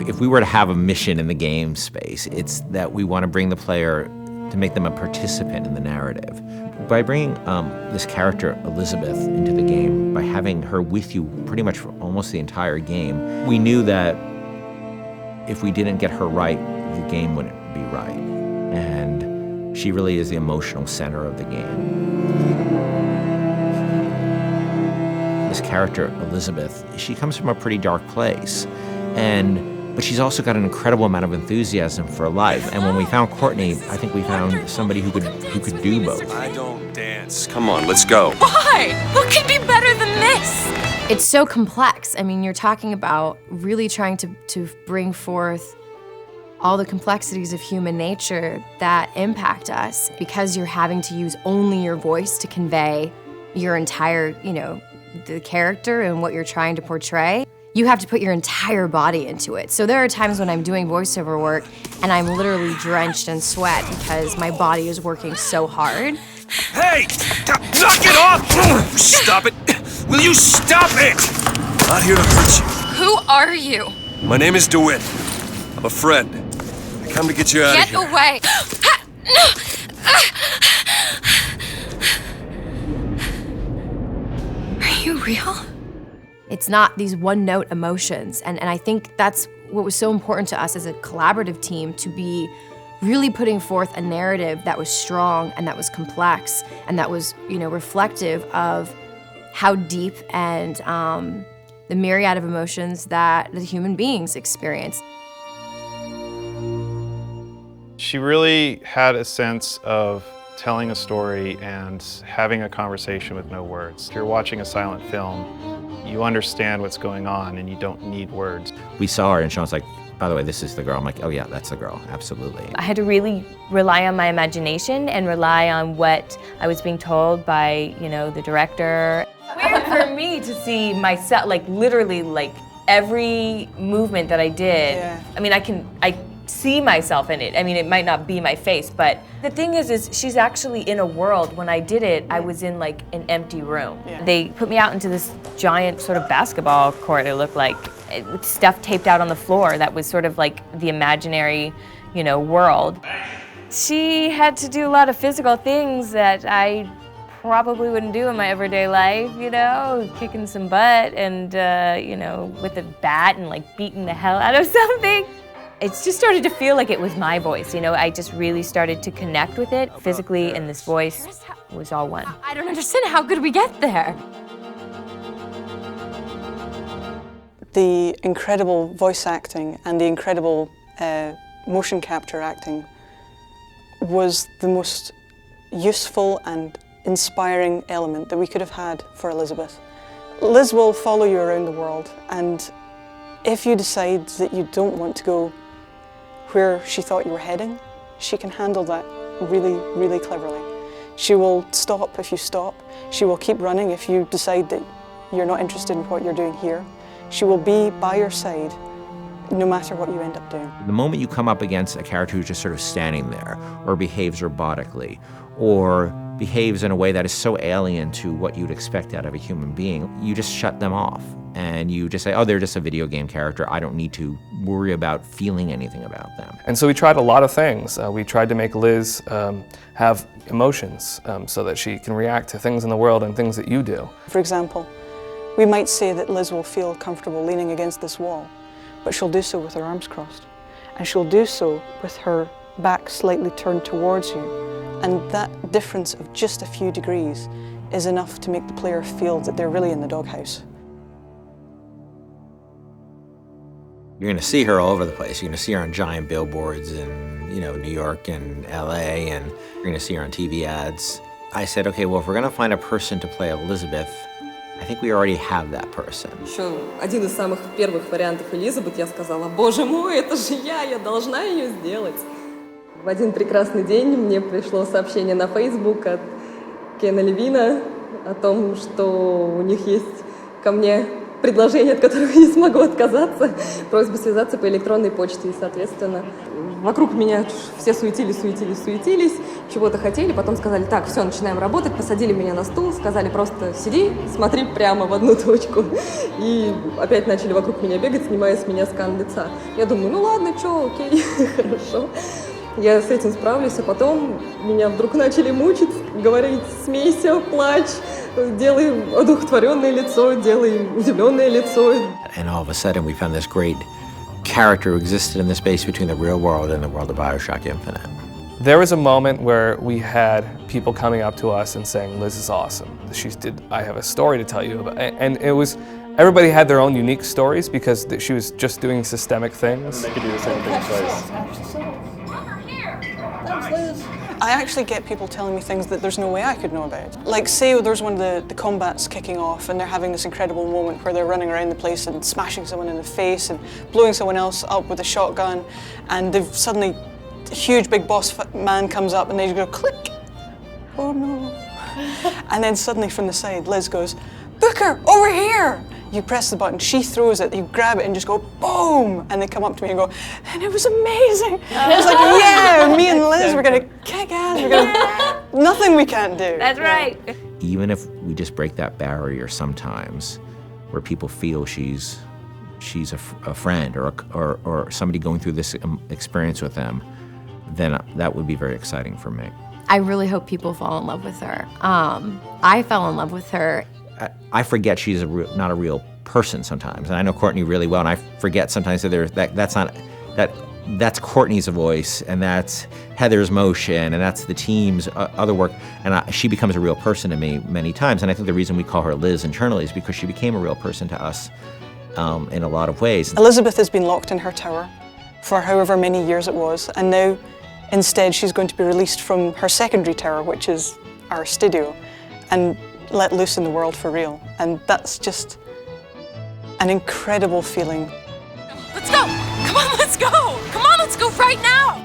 if we were to have a mission in the game space, it's that we want to bring the player to make them a participant in the narrative. By bringing this character, Elizabeth, into the game, by having her with you pretty much for almost the entire game, we knew that if we didn't get her right, the game wouldn't be right. And she really is the emotional center of the game. This character, Elizabeth, she comes from a pretty dark place. But she's also got an incredible amount of enthusiasm for life. And when we found Courtney, I think we found somebody who could do both. I don't dance. Come on, let's go. Why? What could be better than this? It's so complex. I mean, you're talking about really trying to bring forth all the complexities of human nature that impact us because you're having to use only your voice to convey your entire, the character and what you're trying to portray. You have to put your entire body into it. So there are times when I'm doing voiceover work and I'm literally drenched in sweat because my body is working so hard. Hey! Knock it off! Stop it! Will you stop it? I'm not here to hurt you. Who are you? My name is DeWitt. I'm a friend. I come to get you out of here. Get away! Are you real? It's not these one-note emotions, and I think that's what was so important to us as a collaborative team, to be really putting forth a narrative that was strong and that was complex and that was, reflective of how deep and the myriad of emotions that the human beings experience. She really had a sense of telling a story and having a conversation with no words. If you're watching a silent film, you understand what's going on and you don't need words. We saw her and Sean's like, by the way, this is the girl. I'm like, oh yeah, that's the girl, absolutely. I had to really rely on my imagination and rely on what I was being told by, the director. Weird for me to see myself, literally, every movement that I did. Yeah. I mean, I see myself in it. I mean, it might not be my face, but the thing is she's actually in a world. When I did it, I was in an empty room. Yeah. They put me out into this giant sort of basketball court, it looked like, with stuff taped out on the floor that was sort of like the imaginary, world. She had to do a lot of physical things that I probably wouldn't do in my everyday life, kicking some butt and, with a bat and beating the hell out of something. It just started to feel like it was my voice, I just really started to connect with it physically, and this voice was all one. I don't understand, how could we get there? The incredible voice acting and the incredible motion capture acting was the most useful and inspiring element that we could have had for Elizabeth. Liz will follow you around the world, and if you decide that you don't want to go where she thought you were heading, she can handle that really, really cleverly. She will stop if you stop. She will keep running if you decide that you're not interested in what you're doing here. She will be by your side no matter what you end up doing. The moment you come up against a character who's just sort of standing there, or behaves robotically, or behaves in a way that is so alien to what you'd expect out of a human being, you just shut them off. And you just say, oh, they're just a video game character. I don't need to worry about feeling anything about them. And so we tried a lot of things. We tried to make Liz have emotions so that she can react to things in the world and things that you do. For example, we might say that Liz will feel comfortable leaning against this wall, but she'll do so with her arms crossed. And she'll do so with her back slightly turned towards you. And that difference of just a few degrees is enough to make the player feel that they're really in the doghouse. You're going to see her all over the place. You're going to see her on giant billboards in, New York and LA, and you're going to see her on TV ads. I said, okay, well, if we're going to find a person to play Elizabeth, I think we already have that person. Еще один из самых первых вариантов Элизабет, я сказала, боже мой, это же я должна ее сделать. В один прекрасный день мне пришло сообщение на Facebook от Кена Левина о том, что у них есть ко мне предложение, от которого я не смогу отказаться, просьба связаться по электронной почте. И, соответственно, Вокруг меня все суетились, чего-то хотели, потом сказали, так, все, начинаем работать, посадили меня на стул, сказали просто сиди, смотри прямо в одну точку. И опять начали вокруг меня бегать, снимая с меня скан лица. Я думаю, ну ладно, что, окей, хорошо. Я с этим справлюсь, а потом меня вдруг начали мучить, говорить, смейся, плачь, делай одухотворенное лицо, делай удивленное лицо. And all of a sudden we found this great character who existed in the space between the real world and the world of BioShock Infinite. There was a moment where we had people coming up to us and saying, Liz is awesome. I have a story to tell you about. And it was, everybody had their own unique stories because she was just doing systemic things. They could do the same thing twice. I actually get people telling me things that there's no way I could know about. Like, say there's one of the combats kicking off and they're having this incredible moment where they're running around the place and smashing someone in the face and blowing someone else up with a shotgun, and they've suddenly, a huge big boss man comes up and they just go click. Oh no. And then suddenly from the side, Liz goes, Booker, over here! You press the button, she throws it, you grab it and just go boom! And they come up to me and go, and it was amazing! And it's like, yeah, me and Liz, we're gonna kick ass, we're gonna, nothing we can't do. That's right. Even if we just break that barrier sometimes, where people feel she's a friend or somebody going through this experience with them, then that would be very exciting for me. I really hope people fall in love with her. I fell in love with her. I forget she's not a real person sometimes, and I know Courtney really well, and I forget sometimes that that's Courtney's voice, and that's Heather's motion, and that's the team's other work, and she becomes a real person to me many times. And I think the reason we call her Liz internally is because she became a real person to us in a lot of ways. Elizabeth has been locked in her tower for however many years it was, and now instead she's going to be released from her secondary tower, which is our studio, and let loose in the world for real. And that's just an incredible feeling. Let's go! Come on, let's go! Come on, let's go right now!